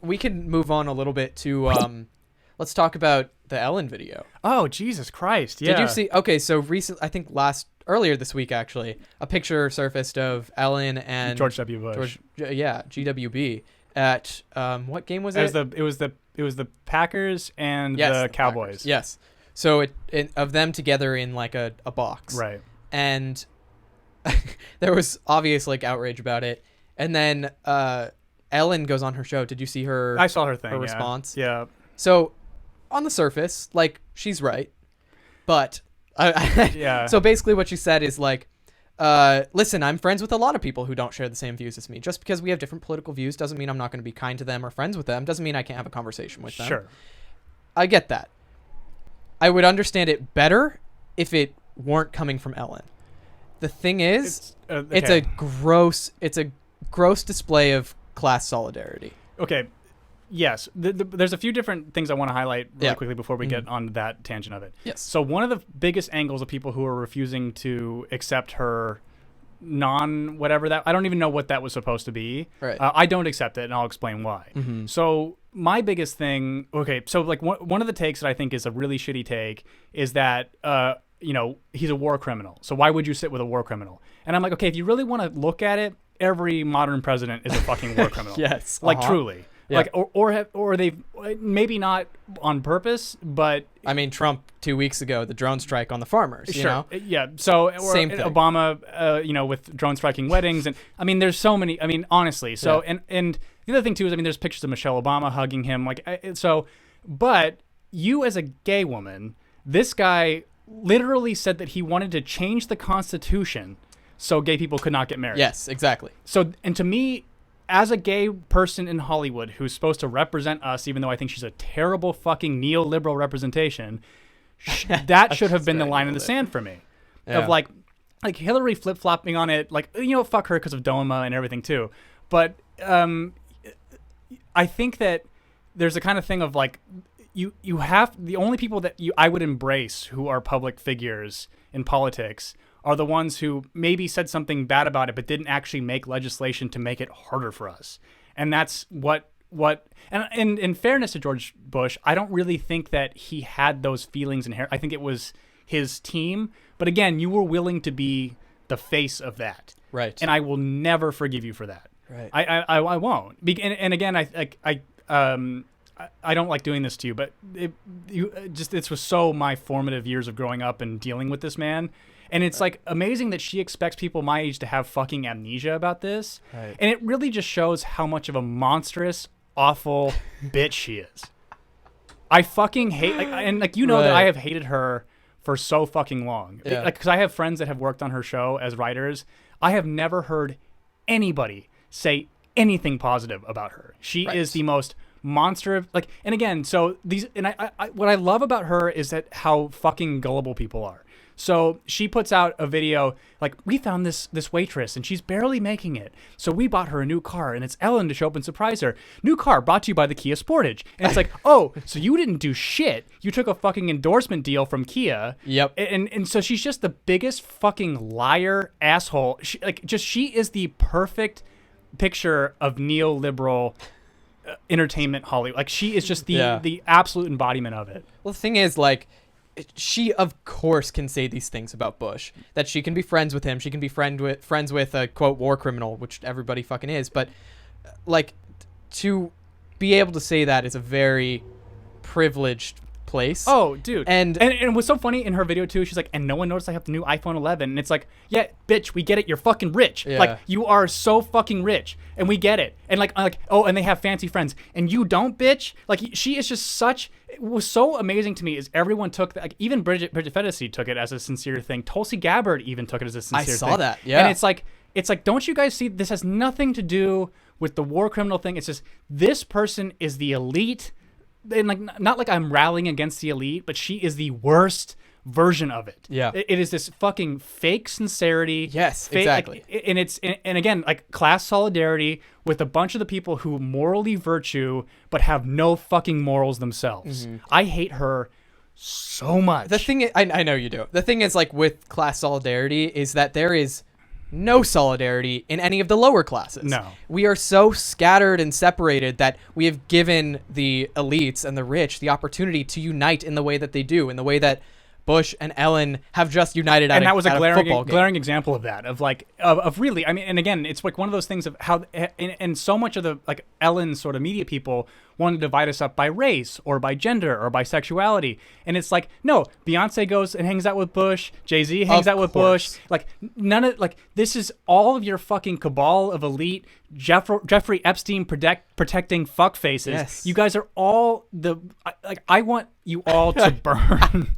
we can move on a little bit to let's talk about the Ellen video. Oh, Jesus Christ. Yeah. Did you see? Okay, so I think earlier this week, actually, a picture surfaced of Ellen and George W. Bush. GWB at what game was it? It was the Packers and Yes, the Cowboys. Packers. Yes. So of them together in like a box. Right. And there was obvious like outrage about it. And then Ellen goes on her show. Did you see her? I saw her thing. Her response. Yeah. So on the surface, like, she's right, but yeah. So basically what she said is like, listen, I'm friends with a lot of people who don't share the same views as me. Just because we have different political views doesn't mean I'm not going to be kind to them or friends with them. Doesn't mean I can't have a conversation with them. Sure. I get that. I would understand it better if it weren't coming from Ellen. The thing is, it's a gross display of class solidarity. Okay. Yes. There's a few different things I want to highlight really quickly before we get on that tangent of it. Yes. So one of the biggest angles of people who are refusing to accept her whatever that, I don't even know what that was supposed to be. Right. I don't accept it, and I'll explain why. Mm-hmm. So my biggest thing, so like one of the takes that I think is a really shitty take is that, he's a war criminal. So why would you sit with a war criminal? And I'm like, okay, if you really want to look at it, every modern president is a fucking war criminal. Yes. Like truly. Yeah. Like or they've maybe not on purpose, but I mean, Trump 2 weeks ago, the drone strike on the farmers. You know? Yeah. So Same thing. Obama, with drone striking weddings, and I mean, there's so many. I mean, honestly. So and the other thing too is, I mean, there's pictures of Michelle Obama hugging him, but you as a gay woman, this guy literally said that he wanted to change the Constitution so gay people could not get married. Yes, exactly. So, and to me, as a gay person in Hollywood who's supposed to represent us, even though I think she's a terrible fucking neoliberal representation, that should have been the line in the sand for me. Yeah. Of like Hillary flip-flopping on it, like, fuck her because of DOMA and everything too. But I think that there's a kind of thing of like, you have, the only people that I would embrace who are public figures in politics are the ones who maybe said something bad about it but didn't actually make legislation to make it harder for us. And that's and in fairness to George Bush, I don't really think that he had those feelings inherent. I think it was his team. But again, you were willing to be the face of that. Right. And I will never forgive you for that. Right. I won't. And again, I don't like doing this to you, but this was so my formative years of growing up and dealing with this man. And it's like amazing that she expects people my age to have fucking amnesia about this. Right. And it really just shows how much of a monstrous, awful bitch she is. I fucking hate, that I have hated her for so fucking long. Yeah. Because I have friends that have worked on her show as writers. I have never heard anybody say anything positive about her. She is the most monster of, and again, so these, and I what I love about her is that how fucking gullible people are. So she puts out a video like, we found this waitress and she's barely making it, so we bought her a new car and it's Ellen to show up and surprise her. New car brought to you by the Kia Sportage. And it's like, oh, so you didn't do shit. You took a fucking endorsement deal from Kia. Yep. And so she's just the biggest fucking liar asshole. She is the perfect picture of neoliberal entertainment Hollywood. Like, she is just the absolute embodiment of it. Well, the thing is, she of course can say these things about Bush, that she can be friends with him, she can be friends with a quote war criminal, which everybody fucking is, but to be able to say that is a very privileged place. Oh, dude. And it was so funny in her video too. She's like, and no one noticed I have the new iPhone 11. And it's like, yeah, bitch, we get it. You're fucking rich. Yeah. Like, you are so fucking rich, and we get it. And oh, and they have fancy friends, and you don't, bitch. Like, she is just such. It was so amazing to me is everyone took even Bridget Fetisi took it as a sincere thing. Tulsi Gabbard even took it as a sincere thing. I saw that. Yeah. And it's like, don't you guys see? This has nothing to do with the war criminal thing. It's just, this person is the elite. And not like I'm rallying against the elite, but she is the worst version of it. Yeah. It is this fucking fake sincerity. Yes, fake, exactly. And again, class solidarity with a bunch of the people who morally virtue but have no fucking morals themselves. Mm-hmm. I hate her so much. The thing is, I know you do. The thing is, with class solidarity is that there is no solidarity in any of the lower classes. No. We are so scattered and separated that we have given the elites and the rich the opportunity to unite in the way that they do, in the way that Bush and Ellen have just united at and that was a football game. glaring example of that, of really, I mean, and again, it's like one of those things of how, and so much of the, like, Ellen's sort of media people want to divide us up by race or by gender or by sexuality. And it's like, no, Beyonce goes and hangs out with Bush, Jay-Z hangs out with Bush. Like, none of, like, this is all of your fucking cabal of elite, Jeffrey Epstein protecting fuck faces. Yes. You guys are all I want you all to burn.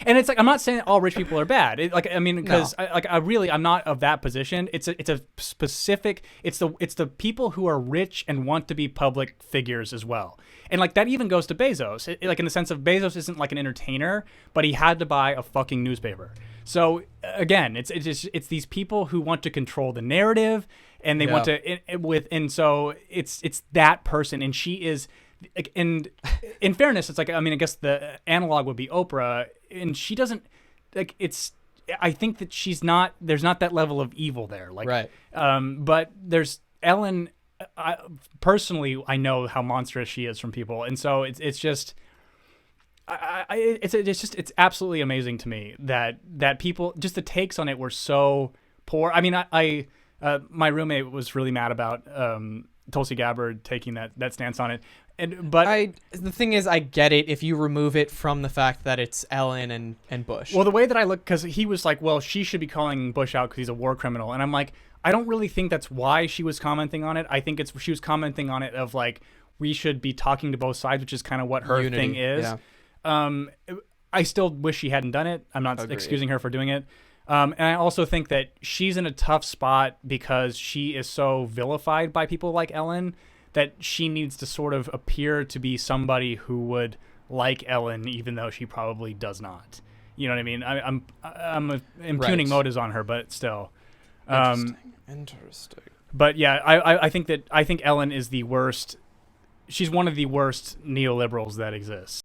And it's like, I'm not saying all rich people are bad. Because I'm not of that position. It's a specific. It's the people who are rich and want to be public figures as well. And like that even goes to Bezos. Like in the sense of Bezos isn't like an entertainer, but he had to buy a fucking newspaper. So again, it's these people who want to control the narrative, and they want to and so it's that person, and she is. And in fairness, it's like, I mean, I guess the analog would be Oprah, and she doesn't, like, it's, I think that there's not that level of evil there. Like, right. But there's Ellen, personally, I know how monstrous she is from people. And so it's just, it's absolutely amazing to me that people, just the takes on it were so poor. I mean, my roommate was really mad about, Tulsi Gabbard taking that stance on it. But the thing is, I get it if you remove it from the fact that it's Ellen and Bush. Well, the way that I look, because he was like, well, she should be calling Bush out because he's a war criminal. And I'm like, I don't really think that's why she was commenting on it. I think she was commenting on it of like, we should be talking to both sides, which is kind of what her thing is. Yeah. I still wish she hadn't done it. I'm not excusing her for doing it. And I also think that she's in a tough spot because she is so vilified by people like Ellen that she needs to sort of appear to be somebody who would like Ellen, even though she probably does not. You know what I mean? I'm impugning motives on her, but still. Interesting. But yeah, I think Ellen is the worst. She's one of the worst neoliberals that exists.